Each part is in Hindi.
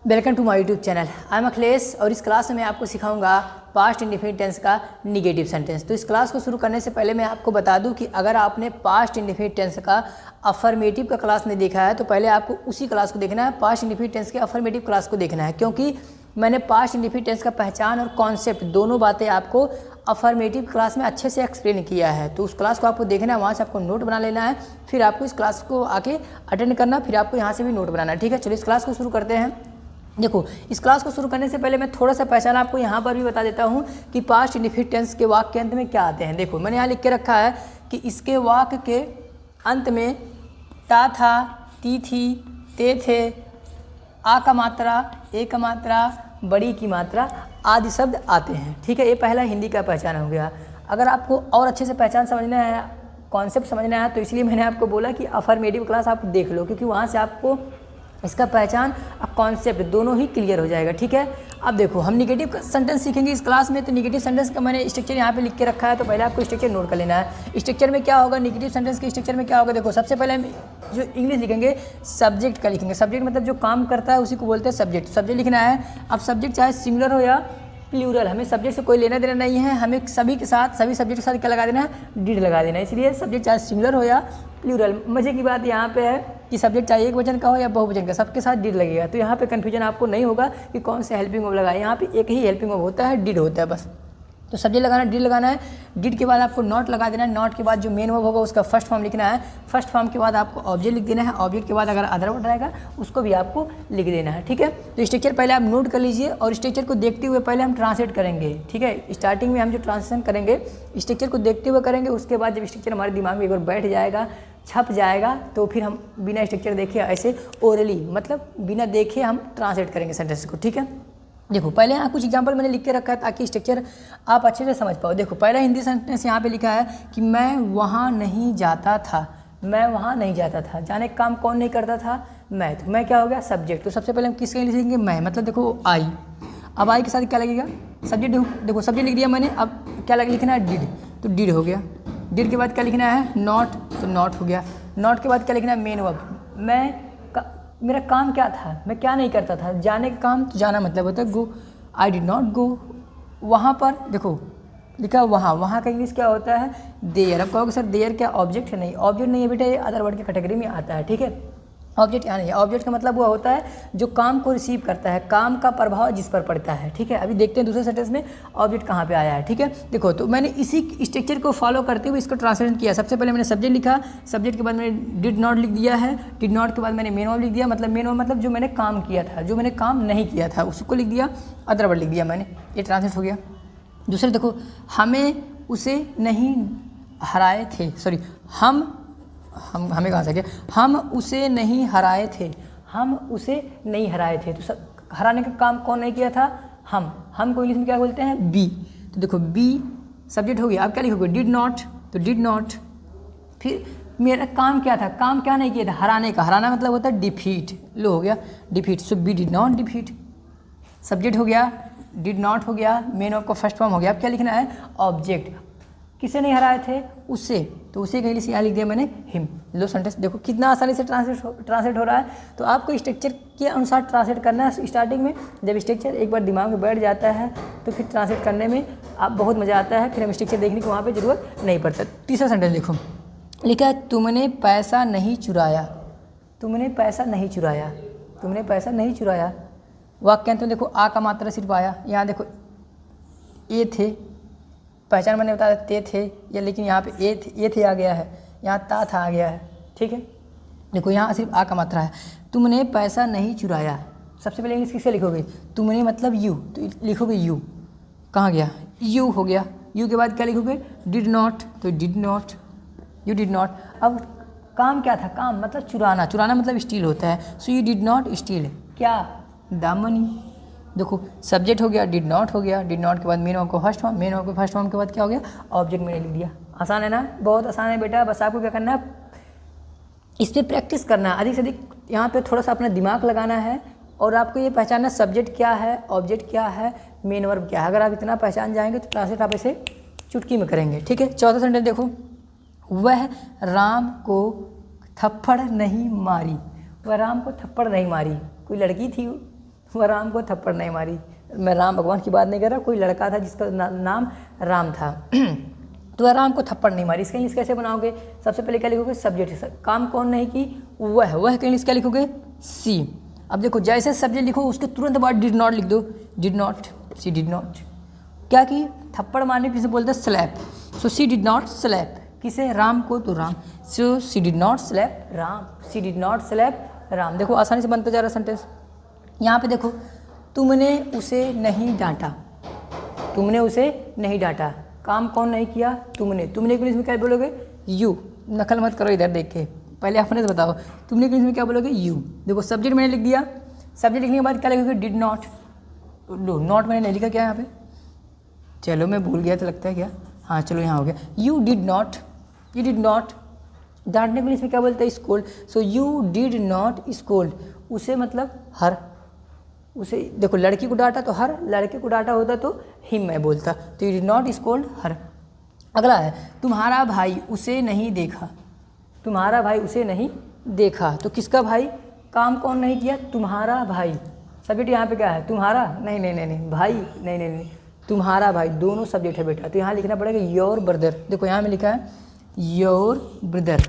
Welcome to my YouTube channel. I am Akhilesh और इस क्लास में मैं आपको सिखाऊंगा पास्ट इंडेफिनिट टेंस का निगेटिव सेंटेंस। तो इस क्लास को शुरू करने से पहले मैं आपको बता दूं कि अगर आपने पास्ट इंडेफिनिट टेंस का अफर्मेटिव का क्लास नहीं देखा है तो पहले आपको उसी क्लास को देखना है, पास्ट इंडेफिनिट टेंस के अफर्मेटिव क्लास को देखना है, क्योंकि मैंने पास्ट इंडेफिनिट टेंस का पहचान और कॉन्सेप्ट दोनों बातें आपको अफर्मेटिव क्लास में अच्छे से एक्सप्लेन किया है। तो उस क्लास को आपको देखना है, वहाँ से आपको नोट बना लेना है, फिर आपको इस क्लास को आके अटेंड करना, फिर आपको यहाँ से भी नोट बनाना है। ठीक है, चलिए इस क्लास को शुरू करते हैं। देखो, इस क्लास को शुरू करने से पहले मैं थोड़ा सा पहचान आपको यहाँ पर भी बता देता हूँ कि पास्ट इंडेफिनिट टेंस के वाक्य के अंत में क्या आते हैं। देखो, मैंने यहाँ लिख के रखा है कि इसके वाक्य के अंत में ता था, ती थी, ते थे, आ का मात्रा, ए का मात्रा, बड़ी की मात्रा आदि शब्द आते हैं। ठीक है, ये पहला हिंदी का पहचान हो गया। अगर आपको और अच्छे से पहचान समझना है, कॉन्सेप्ट समझना है, तो इसलिए मैंने आपको बोला कि अफर्मेटिव क्लास आप देख लो, क्योंकि वहाँ से आपको इसका पहचान और कॉन्सेप्ट दोनों ही क्लियर हो जाएगा। ठीक है, अब देखो हम निगेटिव सेंटेंस सीखेंगे इस क्लास में। तो निगेटिव सेंटेंस का मैंने स्ट्रक्चर यहाँ पे लिख के रखा है, तो पहले आपको स्ट्रक्चर नोट कर लेना है। स्ट्रक्चर में क्या होगा, निगेटिव सेंटेंस के स्ट्रक्चर में क्या होगा, देखो सबसे पहले हम जो इंग्लिश लिखेंगे सब्जेक्ट का लिखेंगे। सब्जेक्ट मतलब जो काम करता है उसी को बोलते हैं सब्जेक्ट। सब्जेक्ट लिखना है। अब सब्जेक्ट चाहे सिंगुलर हो या प्लूरल, हमें सब्जेक्ट से कोई लेना देना नहीं है। हमें सभी के साथ, सभी सब्जेक्ट के साथ क्या लगा देना है, डिड लगा देना है। इसलिए सब्जेक्ट चाहे सिंगुलर हो या प्लूरल। मजे की बात यहाँ पे है कि सब्जेक्ट चाहे एक वचन का हो या बहुवचन का, सबके साथ डिड लगेगा। तो यहाँ पे कन्फ्यूजन आपको नहीं होगा कि कौन से हेल्पिंग वर्ब लगाए। यहाँ पे एक ही हेल्पिंग वर्ब होता है, डिड होता है बस। तो सब्जेक्ट लगाना है, डिड लगाना है। डिड के बाद आपको नॉट लगा देना है। नॉट के बाद जो मेन वर्ब होगा उसका फर्स्ट फॉर्म लिखना है। फर्स्ट फॉर्म के बाद आपको ऑब्जेक्ट लिख देना है। ऑब्जेक्ट के बाद अगर अदर वर्ड रहेगा उसको भी आपको लिख देना है। ठीक है, तो स्ट्रक्चर पहले आप नोट कर लीजिए और स्ट्रक्चर को देखते हुए पहले हम ट्रांसलेट करेंगे। ठीक है, स्टार्टिंग में हम जो ट्रांसलेशन करेंगे स्ट्रक्चर को देखते हुए करेंगे। उसके बाद जब स्ट्रक्चर हमारे दिमाग में एक बार बैठ जाएगा, छप जाएगा, तो फिर हम बिना स्ट्रक्चर देखे ऐसे ओरली मतलब बिना देखे हम ट्रांसलेट करेंगे सेंटेंस को। ठीक है, देखो पहले यहाँ कुछ एग्जांपल मैंने लिख के रखा है ताकि स्ट्रक्चर आप अच्छे से समझ पाओ। देखो पहला हिंदी सेंटेंस यहाँ पे लिखा है कि मैं वहाँ नहीं जाता था। मैं वहाँ नहीं जाता था, जाने का काम कौन नहीं करता था, मैं। तो मैं क्या हो गया, सब्जेक्ट। तो सबसे पहले हम किसके लिए लिखेंगे, मैं, मतलब देखो आई। अब आई के साथ क्या लगेगा, सब्जेक्ट। देखो सब्जेक्ट लिख दिया मैंने, अब क्या लिखना है, डिड। तो डिड हो गया। डिड के बाद क्या लिखना है, नॉट। तो नॉट हो गया। नॉट के बाद क्या लिखना है, मेन वर्ब। मेरा काम क्या था, मैं क्या नहीं करता था, जाने का काम। तो जाना मतलब होता है गो। आई डिड नॉट गो। वहाँ पर देखो लिखा वहाँ, वहाँ का इंग्लिश क्या होता है, देयर। अब कहोगे सर देयर क्या ऑब्जेक्ट है? नहीं, ऑब्जेक्ट नहीं है बेटा, ये अदर वर्ड की कैटेगरी में आता है। ठीक है, ऑब्जेक्ट यहाँ नहीं है। ऑब्जेक्ट का मतलब वो होता है जो काम को रिसीव करता है, काम का प्रभाव जिस पर पड़ता है। ठीक है, अभी देखते हैं दूसरे सेंटेंस में ऑब्जेक्ट कहाँ पे आया है। ठीक है, देखो तो मैंने इसी स्ट्रक्चर को फॉलो करते हुए इसको ट्रांसलेशन किया। सबसे पहले मैंने सब्जेक्ट लिखा, सब्जेक्ट के बाद मैंने डिड नॉट लिख दिया है। डिड नॉट के बाद मैंने मेन वर्ब लिख दिया, मतलब मेन वर्ब मतलब जो मैंने काम किया था, जो मैंने काम नहीं किया था उसको लिख दिया, अदर वर्ड लिख दिया मैंने। ये ट्रांसलेट हो गया। दूसरे देखो, हमें उसे नहीं हराए थे, सॉरी हमें कहाँ से गया, हम उसे नहीं हराए थे। हम उसे नहीं हराए थे, तो हराने का काम कौन नहीं किया था, हम को इंग्लिश में क्या बोलते हैं, बी। तो देखो बी सब्जेक्ट हो गया। अब क्या लिखोगे, डिड नॉट। तो डिड नॉट, फिर मेरा काम क्या था, काम क्या नहीं किया था, हराने का। हराना मतलब होता है डिफीट। लो हो गया defeat. So B did not defeat. Subject हो गया, डिड नॉट हो गया, मेन वर्ब का फर्स्ट फॉर्म हो गया। अब क्या लिखना है, ऑब्जेक्ट। किसे नहीं हराए थे, उससे। तो उसे के इंग्लिश यहाँ लिख दिया मैंने, हिम। लो सेंटेंस देखो कितना आसानी से ट्रांसलेट हो रहा है। तो आपको स्ट्रक्चर के अनुसार ट्रांसलेट करना है। स्टार्टिंग में जब स्ट्रक्चर एक बार दिमाग में बैठ जाता है तो फिर ट्रांसलेट करने में आप बहुत मज़ा आता है। फिर हम स्ट्रक्चर देखने की वहाँ पर ज़रूरत नहीं पड़ता। तीसरा सेंटेंस देखो, लिखा है तुमने पैसा नहीं चुराया। तुमने पैसा नहीं चुराया। तुमने पैसा नहीं चुराया। वाक्यांत में देखो आ का मात्रा सिर्फ आया। यहाँ देखो ए थे, पहचान मैंने बताया ते थे या, लेकिन यहाँ पे ए थे आ गया है, यहाँ ता था आ गया है। ठीक है, देखो यहाँ सिर्फ आ का मात्रा है। तुमने पैसा नहीं चुराया। सबसे पहले इंग्लिश किससे लिखोगे, तुमने मतलब यू, तो लिखोगे यू। कहाँ गया, यू हो गया। यू के बाद क्या लिखोगे, डिड नॉट। तो did not, you did not. अब काम क्या था, काम मतलब चुराना। चुराना मतलब स्टील होता है। सो यू डिड नॉट स्टील क्या, द मनी। देखो सब्जेक्ट हो गया, डिड नॉट हो गया। डिड नॉट के बाद मेन वर्ब को फर्स्ट फॉर्म, मेन वर्ब को फर्स्ट फॉर्म के बाद क्या हो गया, ऑब्जेक्ट मैंने लिख दिया। आसान है ना, बहुत आसान है बेटा। बस आपको क्या करना है, इस पर प्रैक्टिस करना है अधिक से अधिक। यहाँ पे थोड़ा सा अपना दिमाग लगाना है और आपको ये पहचानना सब्जेक्ट क्या है, ऑब्जेक्ट क्या है, मेन वर्ब क्या है। अगर आप इतना पहचान जाएंगे तो ट्रांसलेट आप इसे चुटकी में करेंगे। ठीक है, चौथा सेंटेंस देखो, वह राम को थप्पड़ नहीं मारी। वह राम को थप्पड़ नहीं मारी। कोई लड़की थी वह राम को थप्पड़ नहीं मारी। मैं राम भगवान की बात नहीं कर रहा, कोई लड़का था जिसका नाम राम था तो वह राम को थप्पड़ नहीं मारी। इसका इंग्लिश कैसे बनाओगे? सबसे पहले क्या लिखोगे? सब्जेक्ट। काम कौन नहीं की? वह का इंग्लिश क्या लिखोगे? सी। अब देखो जैसे सब्जेक्ट लिखो उसके तुरंत बाद डिड नॉट लिख दो। Did not, she did not क्या की? थप्पड़ मारने किसे बोलते हैं? Slap. So she did not slap किसे? राम को, तो Ram. So she did not slap Ram, she did not slap Ram. देखो आसानी से बनता जा रहा सेंटेंस। यहाँ पे देखो, तुमने उसे नहीं डांटा, तुमने उसे नहीं डांटा। काम कौन नहीं किया? तुमने। तुमने इंग्लिश में क्या बोलोगे? यू। नकल मत करो इधर देख के, पहले अपने से बताओ। तुमने इंग्लिश में क्या बोलोगे? यू। देखो सब्जेक्ट मैंने लिख दिया, सब्जेक्ट लिखने के बाद क्या लिखोगे? Did not. लो नॉट मैंने नहीं लिखा क्या यहाँ पे? चलो मैं भूल गया तो लगता है क्या? हाँ चलो यहाँ हो गया। You did not, you did not. डांटने को इंग्लिश में क्या बोलते हैं? Scold. So you did not scold. उसे मतलब हर। उसे देखो लड़की को डांटा तो हर, लड़के को डांटा होता तो हिम मैं बोलता। तो यू डिड नॉट स्कोल्ड हर। अगला है, तुम्हारा भाई उसे नहीं देखा, तुम्हारा भाई उसे नहीं देखा। तो किसका भाई? काम कौन नहीं किया? तुम्हारा भाई। सब्जेक्ट यहाँ पे क्या है? तुम्हारा? नहीं नहीं नहीं नहीं, भाई नहीं नहीं नहीं, तुम्हारा भाई। दोनों सब्जेक्ट है बेटा, तो यहाँ लिखना पड़ेगा योर ब्रदर। देखो यहाँ में लिखा है योर ब्रदर,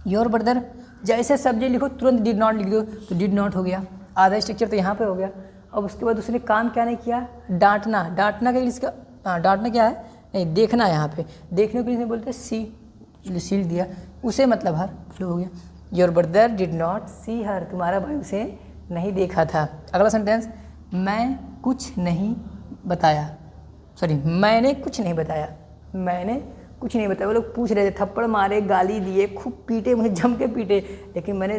योर ब्रदर। जैसे सब्जेक्ट लिखो तुरंत डिड नॉट लिख दो, तो डिड नॉट हो गया। आधा स्ट्रक्चर तो यहाँ पे हो गया। अब उसके बाद उसने काम क्या नहीं किया? डांटना। डांटना का इंग्लिश का डांटना क्या है? नहीं, देखना है। यहाँ पे देखने को इंग्लिश में बोलते हैं सी, सील दिया। उसे मतलब हर, हो गया। योर ब्रदर डिड नॉट सी हर, तुम्हारा भाई उसे नहीं देखा था। अगला सेंटेंस, मैं कुछ नहीं बताया, सॉरी मैंने कुछ नहीं बताया, मैंने कुछ नहीं बताया। वो लोग पूछ रहे थे, थप्पड़ मारे, गाली दिए, खूब पीटे, मुझे जम के पीटे, लेकिन मैंने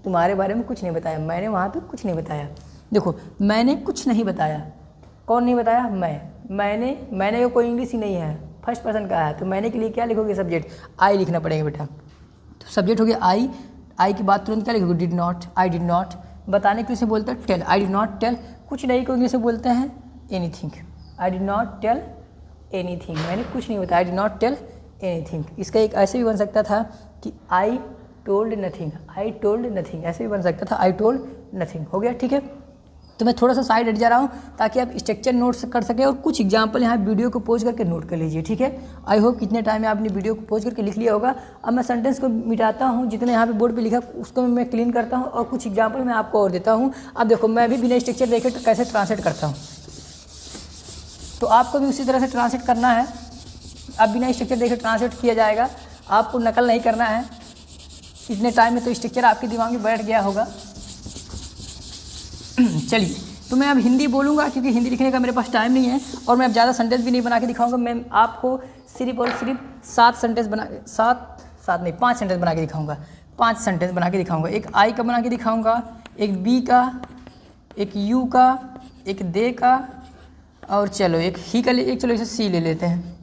तुम्हारे बारे में कुछ नहीं बताया। मैंने वहाँ पे कुछ नहीं बताया। देखो मैंने कुछ नहीं बताया, कौन नहीं बताया? मैंने का कोई इंग्लिश ही नहीं है, फर्स्ट पर्सन का है, तो मैंने के लिए क्या लिखोगे? सब्जेक्ट आई लिखना पड़ेगा बेटा। तो सब्जेक्ट हो गया आई, आई के बाद तुरंत क्या लिखोगे? Did not, I did not. बताने के लिए बोलते हैं tell, I did not tell. कुछ नहीं को इंग्लिश में बोलते हैं anything, I did not tell anything. मैंने कुछ नहीं बताया, I did not tell anything. इसका एक ऐसे भी बन सकता था कि I told nothing, I told nothing, ऐसे भी बन सकता था, आई टोल्ड नथिंग। हो गया, ठीक है। तो मैं थोड़ा सा साइड हट जा रहा हूँ ताकि आप स्ट्रक्चर नोट कर सकें और कुछ एग्जाम्पल यहाँ वीडियो को पोज करके नोट कर लीजिए, ठीक है। आई होप कितने टाइम में आपने वीडियो को पोज करके लिख लिया होगा। अब मैं सेंटेंस को मिटाता हूँ, जितने यहाँ पे बोर्ड पे लिखा उसको मैं क्लीन करता हूँ और कुछ एग्जाम्पल मैं आपको और देता हूँ। अब देखो मैं भी बिना स्ट्रक्चर देखे तो कैसे ट्रांसलेट करता हूँ, तो आपको भी उसी तरह से ट्रांसलेट करना है। अब बिना स्ट्रक्चर देखे ट्रांसलेट किया जाएगा, आपको नकल नहीं करना है। इतने टाइम में तो स्ट्रक्चर आपके दिमाग में बैठ गया होगा। चलिए, तो मैं अब हिंदी बोलूँगा क्योंकि हिंदी लिखने का मेरे पास टाइम नहीं है और मैं अब ज़्यादा सेंटेंस भी नहीं बना के दिखाऊंगा। मैं आपको सिर्फ और सिर्फ 5 सेंटेंस बना के दिखाऊंगा। 5 सेंटेंस बना के दिखाऊंगा। एक आई का बना के दिखाऊंगा, एक बी का, एक यू का, एक दे का, और चलो एक ही का एक, चलो इसे सी ले लेते हैं।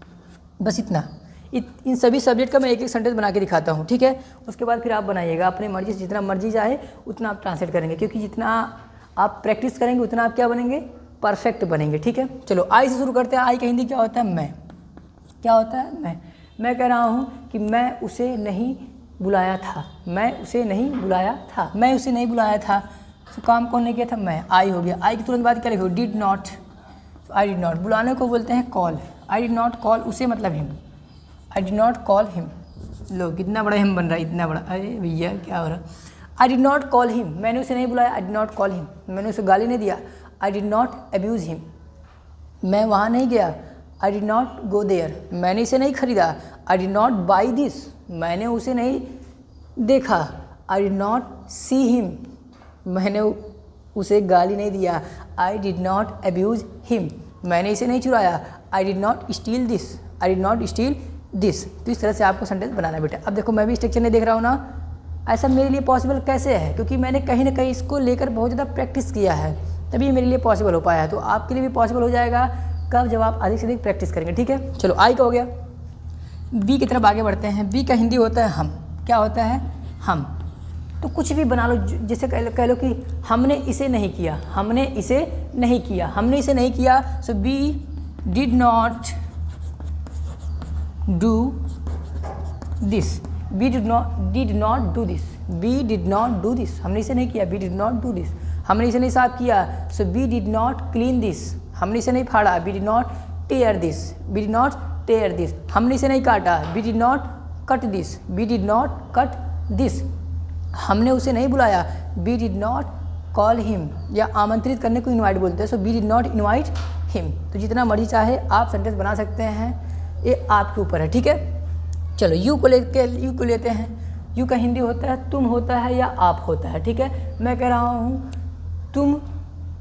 बस इतना। इन सभी सब्जेक्ट का मैं एक एक सेंटेंस बना के दिखाता हूँ, ठीक है। उसके बाद फिर आप बनाइएगा अपनी मर्जी से, जितना मर्जी चाहे उतना आप ट्रांसलेट करेंगे, क्योंकि जितना आप प्रैक्टिस करेंगे उतना आप क्या बनेंगे? परफेक्ट बनेंगे, ठीक है। चलो आई से शुरू करते हैं। आई का हिंदी क्या होता है? मैं। क्या होता है? मैं कह रहा हूँ कि मैं उसे नहीं बुलाया था, मैं उसे नहीं बुलाया था, मैं उसे नहीं बुलाया था। तो काम कौन ने किया था? मैं। आई हो गया। आई की तुरंत बाद क्या लिखो? Did not. I did not. बुलाने को बोलते हैं call. I did not call, उसे मतलब him. I did not call him. लो कितना बड़ा हिम बन रहा है, इतना बड़ा। अरे भैया क्या हो रहा है? I did not call him, मैंने उसे नहीं बुलाया। I did not call him, मैंने उसे गाली नहीं दिया। I did not abuse him, मैं वहाँ नहीं गया। I did not go there, मैंने इसे नहीं खरीदा। I did not buy this, मैंने उसे नहीं देखा। I did not see him, मैंने उसे गाली नहीं दिया। I did not abuse him, मैंने इसे नहीं चुराया। आई did not steel this, I did not steel this. तो इस तरह से आपको सेंटेंस बनाना है बेटा। अब देखो मैं भी स्ट्रक्चर नहीं देख रहा हूँ ना, ऐसा मेरे लिए पॉसिबल कैसे है? क्योंकि मैंने कहीं ना कहीं इसको लेकर बहुत ज़्यादा प्रैक्टिस किया है, तभी मेरे लिए पॉसिबल हो पाया है। तो आपके लिए भी पॉसिबल हो जाएगा कब? जब आप अधिक से अधिक प्रैक्टिस करेंगे, ठीक है। चलो आई का हो गया। बी की तरफ आगे बढ़ते हैं। बी का हिंदी होता है हम। क्या होता है? हम। तो कुछ भी बना लो, जैसे कह लो कि हमने इसे नहीं किया, हमने इसे नहीं किया, हमने इसे नहीं किया। So B did not do this, we did not do this, we did not do this, हमने इसे नहीं किया। We did not do this, हमने इसे नहीं साफ किया, so we did not clean this, हमने इसे नहीं फाड़ा, we did not tear this, we did not tear this, हमने इसे नहीं काटा, we did not cut this, we did not cut this, हमने उसे नहीं बुलाया, we did not call him, या आमंत्रित करने को इनवाइट बोलते हैं, so we did not invite him. तो जितना मर्जी चाहे आप सेंटेंस बना सकते हैं, ये आपके ऊपर है, ठीक है। चलो यू को लेते हैं। यू का हिंदी होता है तुम होता है या आप होता है, ठीक है। मैं कह रहा हूँ तुम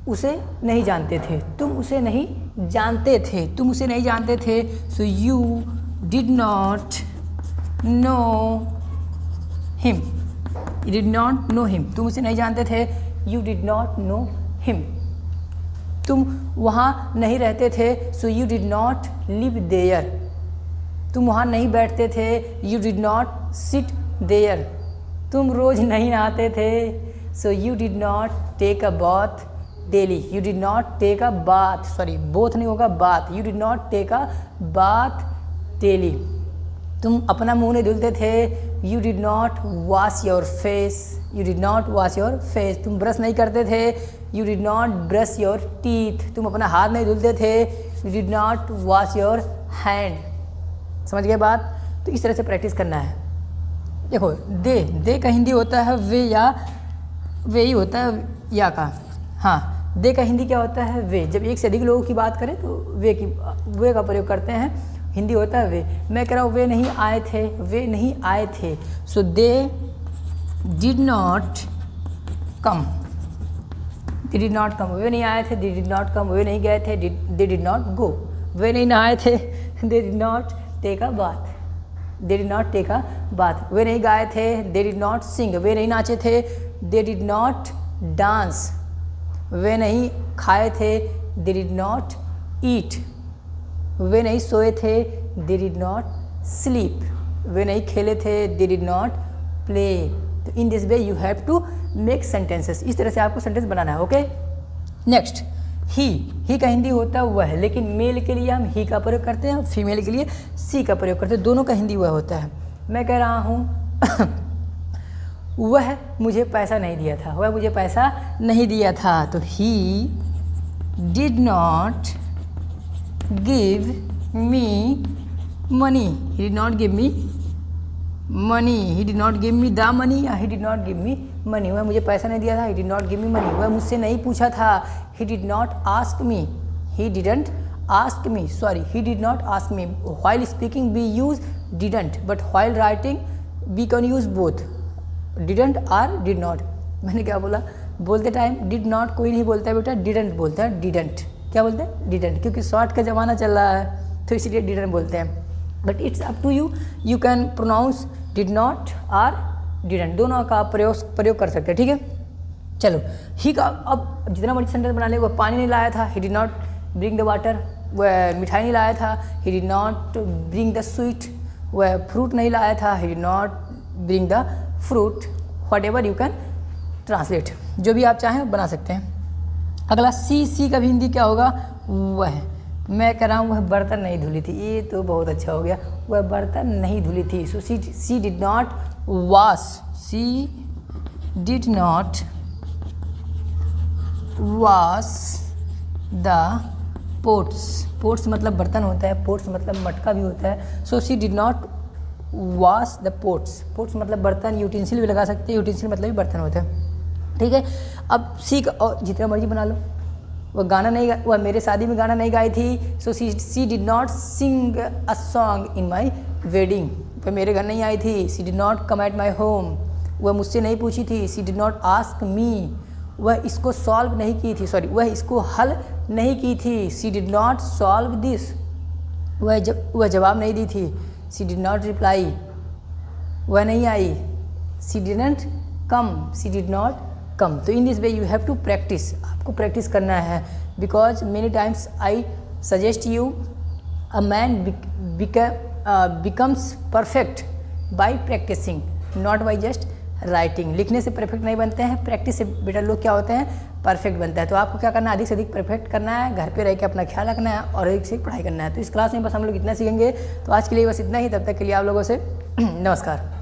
उसे नहीं जानते थे, तुम उसे नहीं जानते थे, तुम उसे नहीं जानते थे, so you did not know him, you did not know him, तुम उसे नहीं जानते थे, you did not know him. तुम वहाँ नहीं रहते थे, so you did not live there, तुम वहाँ नहीं बैठते थे, you did not sit there. तुम रोज़ नहीं नहाते थे, so you did not take a bath daily, you did not take a bath, sorry both नहीं होगा bath, you did not take a bath daily. तुम अपना मुंह नहीं धुलते थे, you did not wash your face, you did not wash your face. तुम ब्रश नहीं करते थे, you did not brush your teeth, तुम अपना हाथ नहीं धुलते थे, you did not wash your hand. समझ गए बात। तो इस तरह से प्रैक्टिस करना है। देखो दे का हिंदी होता है वे, या वे ही होता है या का। हाँ, दे का हिंदी क्या होता है वे। जब एक से अधिक लोगों की बात करें तो वे का प्रयोग करते हैं, हिंदी होता है वे। मैं कह रहा हूँ वे नहीं आए थे, वे नहीं आए थे, so they did not come, they did not come, वे नहीं आए थे, दे डिड नॉट कम, वे नहीं गए थे, दे डिड नॉट गो, वे नहीं नहाए थे, they did not take a bath, they did not take a bath, वे नहीं गाए थे, दे डिड नॉट सिंग, वे नहीं नाचे थे, दे डिड नॉट डांस, वे नहीं खाए थे, दे डिड नॉट ईट, वे नहीं सोए थे, दे डिड नॉट स्लीप, वे नहीं खेले थे, दे डिड नॉट प्ले। तो in this way you have to make sentences. इस तरह से आपको सेंटेंस बनाना है। ओके, नेक्स्ट ही का हिंदी होता है वह, लेकिन मेल के लिए हम ही का प्रयोग करते हैं, फीमेल के लिए सी का प्रयोग करते हैं। दोनों का हिंदी वह होता है। मैं कह रहा हूँ वह मुझे पैसा नहीं दिया था, वह मुझे पैसा नहीं दिया था, तो he did not give me money, he did not give me money, he did not give me the money, या he did not give me money. वह मुझे पैसा नहीं दिया था, he did not give me money. वह मुझसे नहीं पूछा था, he did not ask me, he didn't ask me, sorry he did not ask me. While speaking we use didn't, but while writing we can use both, didn't और डिड नॉट। मैंने क्या बोला, बोलते टाइम डिड नॉट कोई नहीं बोलता है बेटा, डिडंट बोलता है, डिडंट। क्या बोलते हैं, डिडंट, क्योंकि शॉर्ट का ज़माना चल रहा है तो इसीलिए डिडंट बोलते हैं। But it's up to you, you can pronounce did not और डिडंट, दोनों का प्रयोग कर सकते हैं, ठीक है। चलो ही का अब जितना बड़ी सेंटेंस बना ले, वह पानी नहीं लाया था, he did not bring the water, वह मिठाई नहीं लाया था, he did not bring the sweet, वह फ्रूट नहीं लाया था, he did not bring the fruit. What ever you can translate, जो भी आप चाहें बना सकते हैं। अगला सी का भी हिंदी क्या होगा, वह। मैं कह रहा हूँ वह बर्तन नहीं धुली थी, ये तो बहुत अच्छा हो गया, वह बर्तन नहीं धुली थी, so she did not wash, she did not wash the pots, pots मतलब बर्तन होता है, पोट्स मतलब मटका भी होता है, so she did not wash the pots, pots मतलब बर्तन, यूटेंसिल भी लगा सकते हैं, यूटेंसिल मतलब भी बर्तन होता है, ठीक है। अब सी का और जितना मर्जी बना लो, वह गाना नहीं वह मेरे शादी में गाना नहीं गाई थी, so she did not sing a song in my wedding, वह मेरे घर नहीं आई थी, she did not come at my home, वह मुझसे नहीं पूछी थी, she did not ask me, वह इसको सॉल्व नहीं की थी, सॉरी वह इसको हल नहीं की थी, she did not solve this, वह जवाब नहीं दी थी, सी डिड नॉट रिप्लाई, वह नहीं आई, she didn't come, she did not come. तो in this way you have to practice, आपको प्रैक्टिस करना है, because many times I suggest you a man becomes perfect by practising, not by just writing. लिखने से परफेक्ट नहीं बनते हैं, प्रैक्टिस से बेटर लोग क्या होते हैं, परफेक्ट बनता है। तो आपको क्या करना है, अधिक से अधिक परफेक्ट करना है, घर पे रह के अपना ख्याल रखना है और अधिक से पढ़ाई करना है। तो इस क्लास में बस हम लोग इतना सीखेंगे। तो आज के लिए बस इतना ही, तब तक के लिए आप लोगों से नमस्कार।